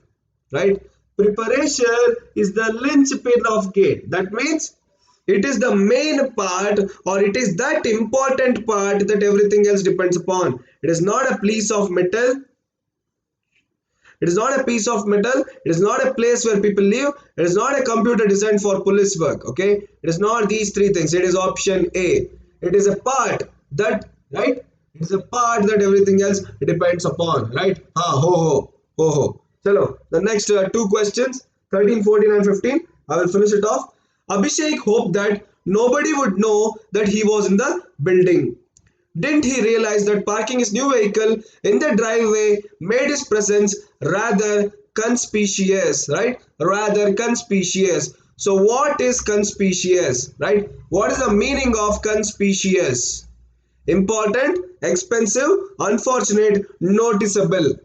right? Preparation is the linchpin of gate. That means it is the main part, or it is that important part that everything else depends upon. It is not a piece of metal. It is not a piece of metal. It is not a place where people live. It is not a computer designed for police work. Okay. It is not these three things. It is option A. It is a part that, right? It is a part that everything else depends upon, right? Ha ho ho ho ho. Chalo. The next two questions, 13, 14 and 15. I will finish it off. Abhishek hoped that nobody would know that he was in the building. Didn't he realize that parking his new vehicle in the driveway made his presence rather conspicuous, right? Rather conspicuous. So what is conspicuous, right? What is the meaning of conspicuous? Important, expensive, unfortunate, noticeable,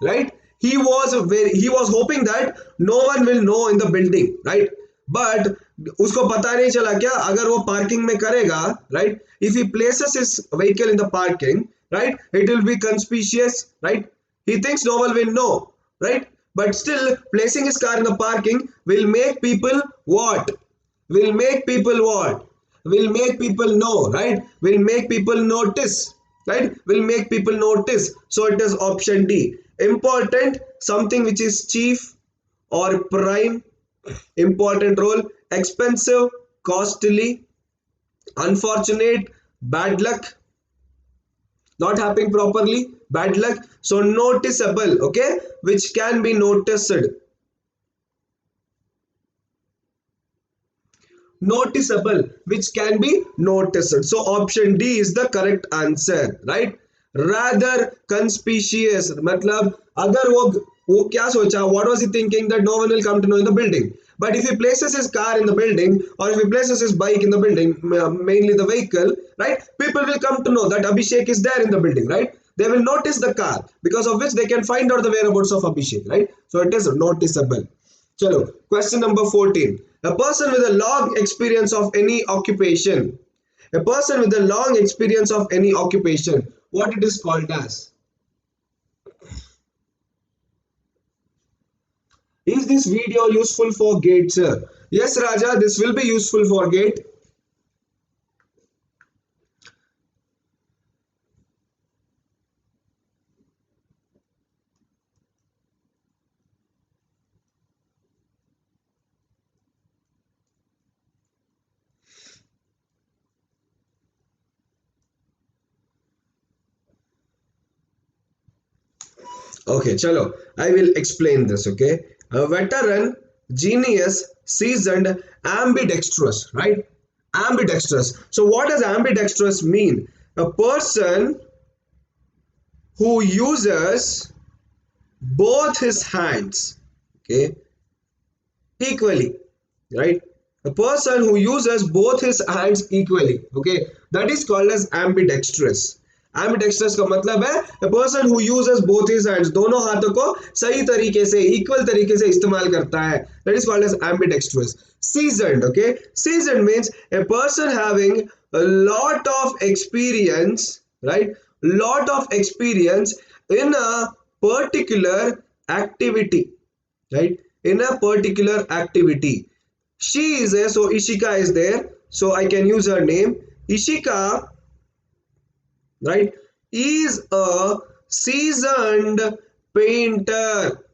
right? He was hoping that no one will know in the building, right? But उसको पता नहीं चला क्या अगर वो parking में करेगा, right? If he places his vehicle in the parking, right, it will be conspicuous, right? He thinks no one will know, right? But still placing his car in the parking will make people what? Will make people what? Will make people know, right? Will make people notice, right? Will make people notice. So it is option D. Important, something which is chief or prime, important role. Expensive, costly, unfortunate, bad luck, not happening properly, bad luck. So noticeable, okay, which can be noticed. Noticeable, which can be noticed. So option D is the correct answer, right? Rather conspicuous, मतलब अगर वो क्या सोचा, what was he thinking, that no one will come to know in the building. But if he places his car in the building, or if he places his bike in the building, mainly the vehicle, right, people will come to know that Abhishek is there in the building, right? They will notice the car, because of which they can find out the whereabouts of Abhishek, right? So it is noticeable. Chalo, question number 14. A person with a long experience of any occupation. A person with a long experience of any occupation. What it is called as? Is this video useful for GATE, sir? Yes, Raja, this will be useful for GATE. Okay, chalo. I will explain this, okay? A veteran, genius, seasoned, ambidextrous, right? Ambidextrous. So what does ambidextrous mean? A person who uses both his hands, okay, equally, right? A person who uses both his hands equally, okay, that is called as ambidextrous. Ambidextrous का मतलब है a person who uses both his hands, दोनों हाथों को सही तरीके से equal तरीके से इस्तेमाल करता है, that is called as ambidextrous. Seasoned, okay, seasoned means a person having a lot of experience, right, lot of experience in a particular activity, right, in a particular activity. She is there, so Ishika is there, so I can use her name. Ishika, right, is a seasoned painter,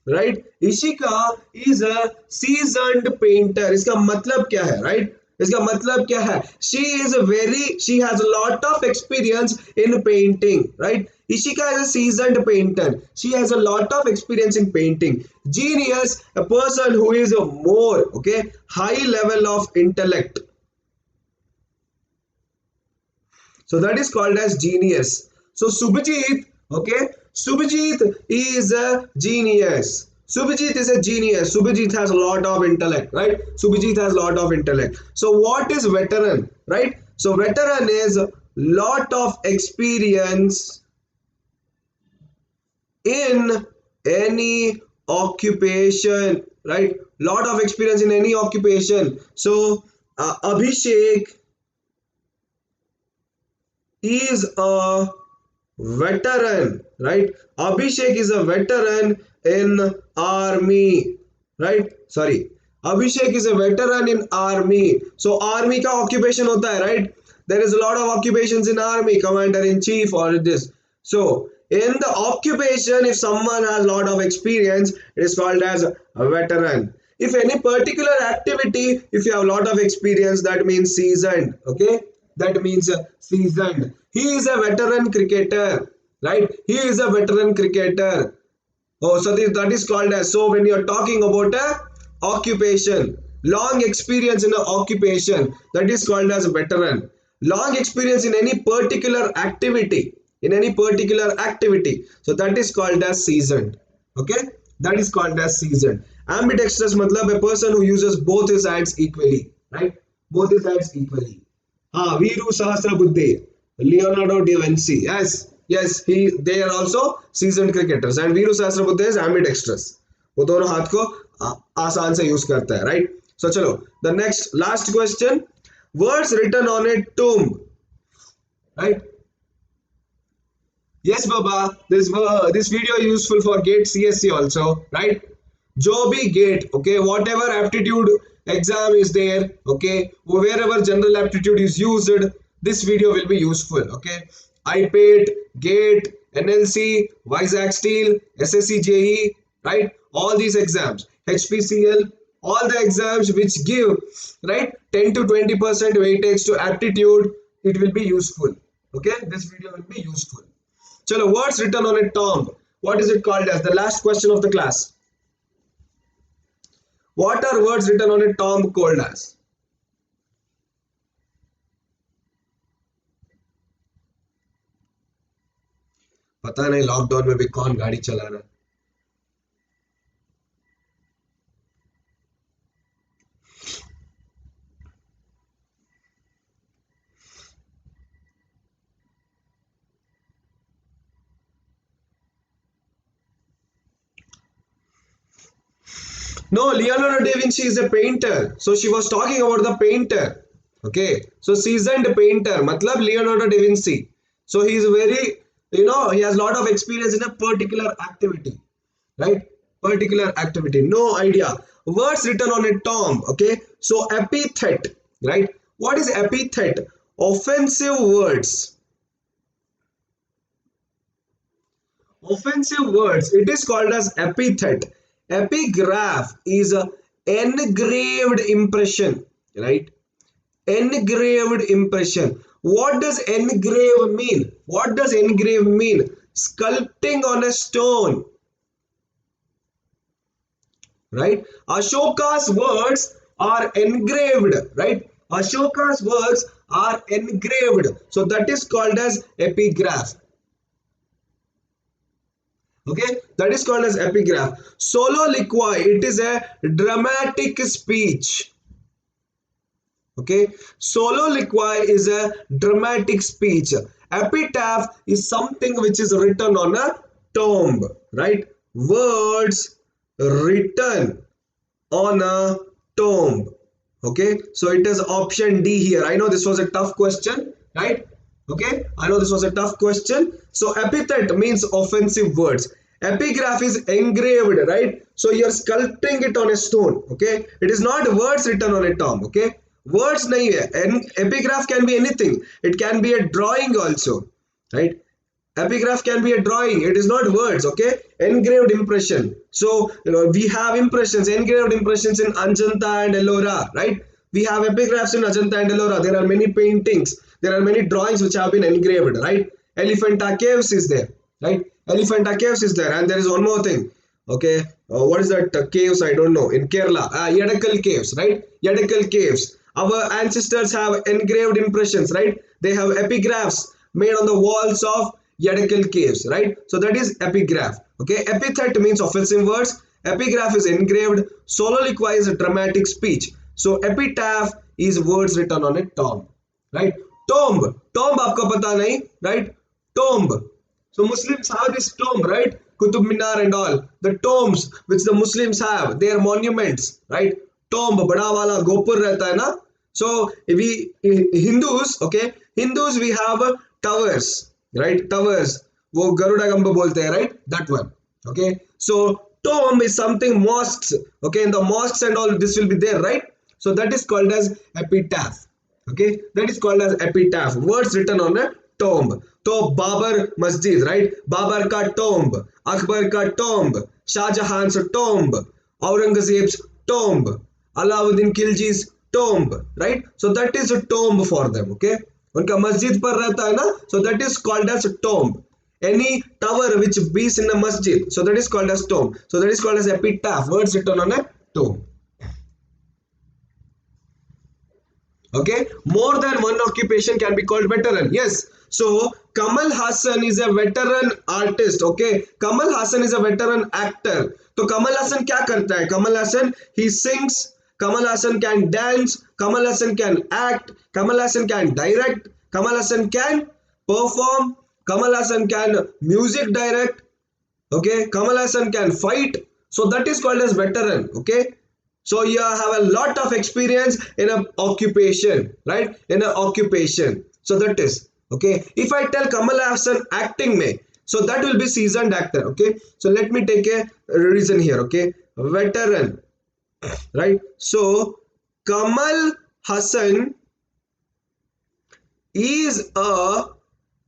right? Ishika is a seasoned painter. इसका मतलब क्या है, right? इसका मतलब क्या है? She has a lot of experience in painting, right? Ishika is a seasoned painter. She has a lot of experience in painting. Genius, a person who is a more, okay, high level of intellect. So that is called as genius. So Subhajit, okay, Subhajit is a genius. Subhajit is a genius. Subhajit has a lot of intellect, right? Subhajit has a lot of intellect. So what is veteran, right? So veteran is lot of experience in any occupation, right? Lot of experience in any occupation. So Abhishek is a veteran, right? Abhishek is a veteran in army, right? Sorry, Abhishek is a veteran in army. So army का occupation होता है, right? There is a lot of occupations in army, commander in chief or this. So in the occupation, if someone has a lot of experience, it is called as a veteran. If any particular activity, if you have a lot of experience, that means seasoned, okay? That means seasoned. He is a veteran cricketer, right? He is a veteran cricketer. Oh, so that is called as, so when you are talking about a occupation, long experience in an occupation, that is called as a veteran. Long experience in any particular activity, so that is called as seasoned. Okay, that is called as seasoned. Ambidextrous matlab a person who uses both his hands equally, right? Both his hands equally. Viru Sahasrabuddhe, Leonardo da Vinci. Yes, they are also seasoned cricketers, and Viru Sahasrabuddhe is ambidextrous. वो दोनों हाथ को आसान से use करता है, right? So चलो, the next last question. Words written on a tomb, right? Yes, Baba. This video is useful for GATE CSC also, right? जो भी GATE, okay, whatever aptitude exam is there, okay, wherever general aptitude is used, this video will be useful. Okay, iPATE, GATE, NLC, Vizag Steel, SSC JE, right? All these exams, HPCL, all the exams which give, right, 10 to 20% weightage to aptitude, it will be useful. Okay, this video will be useful. Chalo, words written on a tomb, what is it called as? The last question of the class. What are words written on a tomb called as? पता नहीं lockdown में भी कौन गाड़ी चला रहा है. No, Leonardo da Vinci is a painter. So she was talking about the painter. Okay. So seasoned painter, matlab Leonardo da Vinci. So he is very, he has a lot of experience in a particular activity. Right? Particular activity. No idea. Words written on a tomb. Okay. So epithet. Right? What is epithet? Offensive words. Offensive words. It is called as epithet. Epigraph is a engraved impression, right? Engraved impression. What does engrave mean? What does engrave mean? Sculpting on a stone, right? Ashoka's words are engraved, right? Ashoka's words are engraved. So that is called as epigraph. Okay, that is called as epigraph. Soliloquy, it is a dramatic speech. Okay, soliloquy is a dramatic speech. Epitaph is something which is written on a tomb, right? Words written on a tomb. Okay, so it is option D here. I know this was a tough question, right? Okay, I know this was a tough question. So epithet means offensive words. Epigraph is engraved, right? So you're sculpting it on a stone. Okay, it is not words written on a tomb. Okay, words nahi hai. And epigraph can be anything. It can be a drawing also, right? Epigraph can be a drawing. It is not words. Okay, engraved impression. So we have impressions, engraved impressions in Ajanta and Ellora, right? We have epigraphs in Ajanta and Ellora. There are many paintings. There are many drawings which have been engraved, right? Elephanta Caves is there, right? Elephanta Caves is there, and there is one more thing. Okay, what is that caves? I don't know. In Kerala, Yadakal Caves, right? Yadakal Caves. Our ancestors have engraved impressions, right? They have epigraphs made on the walls of Yadakal Caves, right? So that is epigraph. Okay, epithet means offensive words. Epigraph is engraved. Soliloquy is a dramatic speech. So epitaph is words written on a tomb, right? Tomb आपको पता नहीं, right? Tomb. So Muslims have this tomb, right? Qutub Minar and all. The tombs which the Muslims have, they are monuments, right? Tomb, बड़ा वाला गोपुर रहता है ना? So we Hindus, okay? Hindus we have towers, right? Towers. वो गरुड़ा गंबा बोलते हैं, right? That one. Okay. So tomb is something mosques. Okay, in the mosques and all this will be there, right? So that is called as epitaph. Okay, that is called as epitaph. Words written on a tomb. So Babar Masjid, right? Babar ka tomb, Akbar ka tomb, Shah Jahan's tomb, Aurangzeb's tomb, Alauddin Khilji's tomb, right? So that is a tomb for them. Okay, उनका मस्जिद पर रहता है ना? So that is called as a tomb. Any tower which is in a masjid, so that is called as tomb. So that is called as epitaph. Words written on a tomb. Okay, more than one occupation can be called veteran. Yes. So Kamal Hassan is a veteran artist. Okay, Kamal Hassan is a veteran actor. तो कमल हसन क्या करता है? Kamal Haasan he sings, Kamal Hassan can dance, Kamal Hassan can act, Kamal Hassan can direct, Kamal Hassan can perform, Kamal Hassan can music direct. Okay, Kamal Hassan can fight. So that is called as veteran. Okay, so you have a lot of experience in an occupation, right? In an occupation. So that is okay. If I tell Kamal Hassan acting may, so that will be seasoned actor. Okay, so let me take a reason here. Okay, veteran, right? So Kamal Hassan is a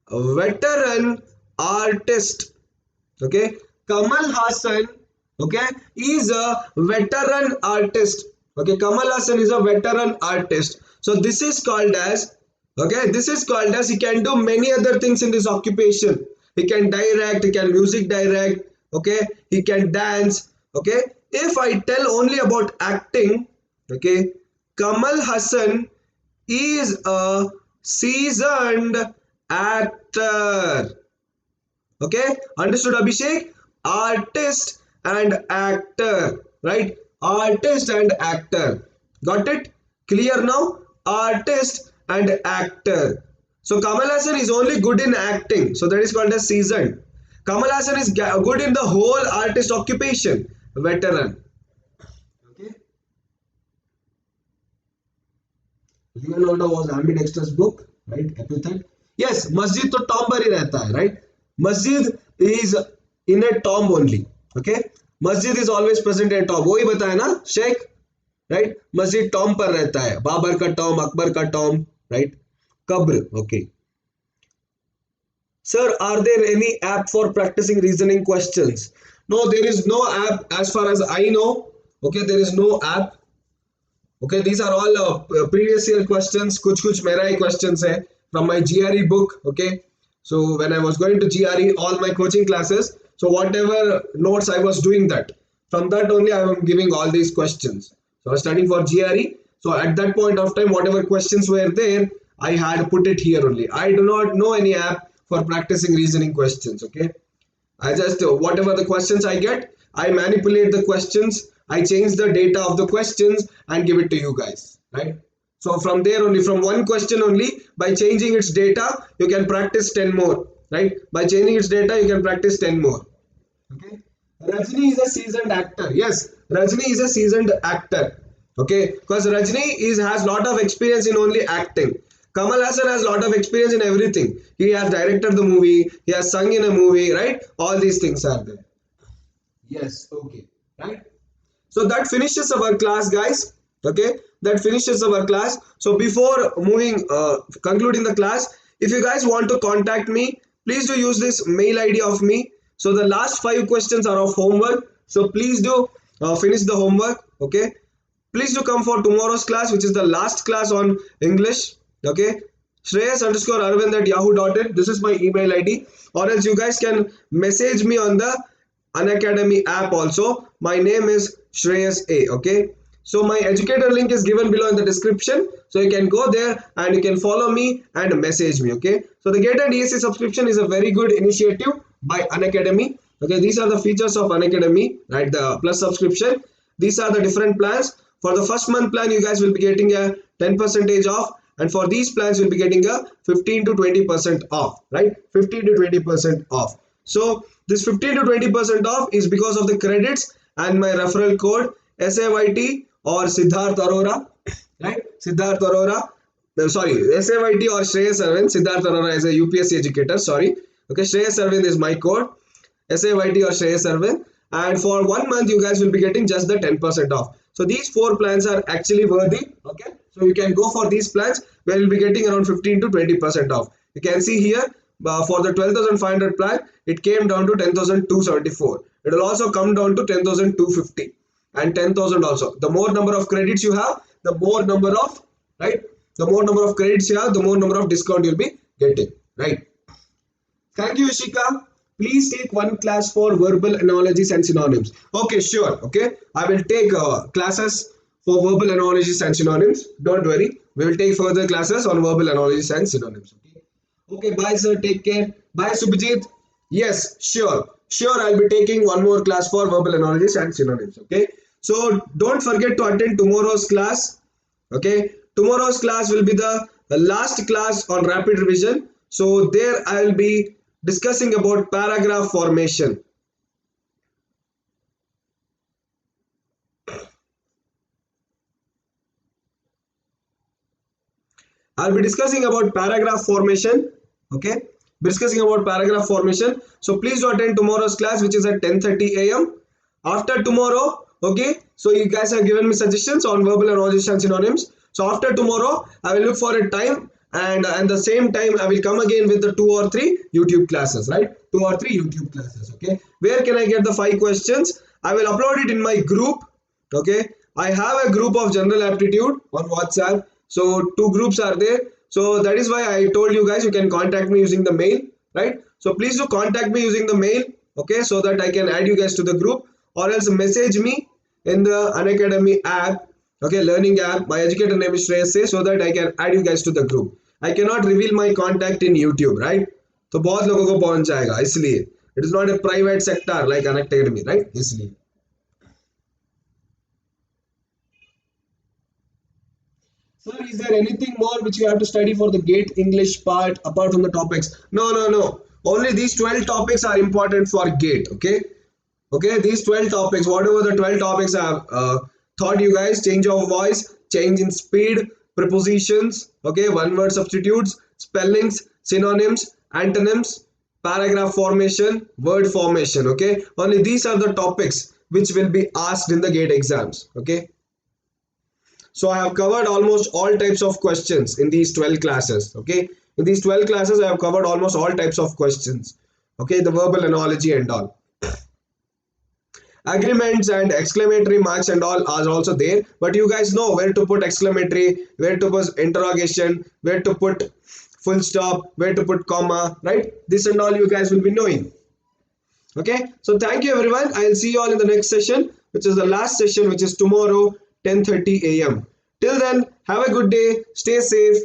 veteran artist. Okay, Kamal Hassan, okay, is a veteran artist. Okay, Kamal Hassan is a veteran artist. So this is called as, okay, this is called as he can do many other things in this occupation. He can direct, he can music direct, okay, he can dance. Okay, if I tell only about acting, okay, Kamal Hassan is a seasoned actor. Okay, understood Abhishek? Artist and actor, right? Artist and actor. Got it? Clear now? Artist and actor. So Kamal Hassan is only good in acting. So that is called as seasoned. Kamal Hassan is good in the whole artist occupation. Veteran. Okay. Leonardo was ambidextrous book, right? Epithet. Yes, masjid to tomb पर ही रहता है, right? Masjid is in a tomb only. Okay, masjid is always present in a tomb. वही बताया ना Sheikh, right? Masjid tomb पर रहता है. बाबर का tomb, अकबर का tomb, right? कब्र. Okay. Sir, are there any app for practicing reasoning questions? No, there is no app as far as I know. Okay, there is no app. Okay, these are all previous year questions. कुछ मेरा ही questions है from my GRE book. Okay, so when I was going to GRE, all my coaching classes, so whatever notes I was doing that, from that only I am giving all these questions. So I was studying for GRE. So at that point of time, whatever questions were there, I had put it here only. I do not know any app for practicing reasoning questions. Okay, I just whatever the questions I get, I manipulate the questions, I change the data of the questions and give it to you guys, right? So from there only, from one question only, by changing its data, you can practice 10 more, right? By changing its data, you can practice 10 more. Okay. Rajni is a seasoned actor. Yes, Rajni is a seasoned actor. Okay, because Rajni has lot of experience in only acting. Kamal Hassan has lot of experience in everything. He has directed the movie, he has sung in a movie, right? All these things are there. Yes, okay, right? So that finishes our class, guys. Okay, that finishes our class. So before moving, concluding the class, if you guys want to contact me, please do use this mail ID of me. So the last 5 questions are of homework. So please do finish the homework. Okay, please do come for tomorrow's class, which is the last class on English. Okay, Shreyas_Aravind@yahoo.in. This is my email ID. Or else you guys can message me on the Unacademy app also. My name is Shreyas A. Okay, so my educator link is given below in the description. So you can go there and you can follow me and message me. Okay, so the Get and ESC subscription is a very good initiative by Unacademy. Okay, these are the features of Unacademy, right? The plus subscription. These are the different plans. For the first month plan, you guys will be getting a 10% off. And for these plans, you'll be getting a 15 to 20% off, right? 15 to 20% off. So this 15 to 20% off is because of the credits and my referral code SAYT or Siddharth Arora, right? Siddharth Arora, sorry, SAYT or Shreyas Aravind. Siddharth Arora is a UPSC educator, sorry. Okay, Shreyas Aravind is my code, SAYT or Shreyas Aravind. And for 1 month, you guys will be getting just the 10% off. So these 4 plans are actually worthy. Okay, so you can go for these plans where you'll be getting around 15 to 20% off. You can see here for the 12,500 plan, it came down to 10,274. It will also come down to 10,250 and 10,000 also. The more number of credits you have, the more number of, right? The more number of credits you have, the more number of discount you'll be getting, right? Thank you, Ishika. Please take one class for verbal analogies and synonyms. Okay, sure. Okay, I will take classes for verbal analogies and synonyms. Don't worry, we will take further classes on verbal analogies and synonyms. Okay. Okay, bye sir. Take care. Bye Subhajit. Yes, sure. Sure, I'll be taking one more class for verbal analogies and synonyms. Okay. So don't forget to attend tomorrow's class. Okay. Tomorrow's class will be the last class on rapid revision. So there I will be discussing about paragraph formation. I'll be discussing about paragraph formation. Okay, discussing about paragraph formation. So please do attend tomorrow's class, which is at 10:30 a.m. After tomorrow, okay. So you guys have given me suggestions on verbal analogies and synonyms. So after tomorrow, I will look for a time, and the same time I will come again with the 2 or 3 YouTube classes, right? 2 or 3 YouTube classes. Okay. Where can I get the 5 questions? I will upload it in my group. Okay. I have a group of general aptitude on WhatsApp. So 2 groups are there. So that is why I told you guys you can contact me using the mail, right? So please do contact me using the mail, okay, so that I can add you guys to the group, or else message me in the Unacademy app, okay, learning app. My educator name is Shreyas, so that I can add you guys to the group. I cannot reveal my contact in YouTube, right? तो बहुत लोगों को पहुंच जाएगा, इसलिए it is not a private sector like Unacademy, right? इसलिए Sir, is there anything more which you have to study for the GATE English part apart from the topics? No, no, no. Only these 12 topics are important for GATE. Okay. Okay. These 12 topics, whatever the 12 topics I have taught you guys: change of voice, change in speed, prepositions, okay, one word substitutes, spellings, synonyms, antonyms, paragraph formation, word formation. Okay. Only these are the topics which will be asked in the GATE exams. Okay. So I have covered almost all types of questions in these 12 classes. Okay. In these 12 classes, I have covered almost all types of questions. Okay. The verbal analogy and all. Agreements and exclamatory marks and all are also there. But you guys know where to put exclamatory, where to put interrogation, where to put full stop, where to put comma, right? This and all you guys will be knowing. Okay. So thank you everyone. I will see you all in the next session, which is the last session, which is tomorrow, 10:30 a.m. Till then, have a good day, stay safe,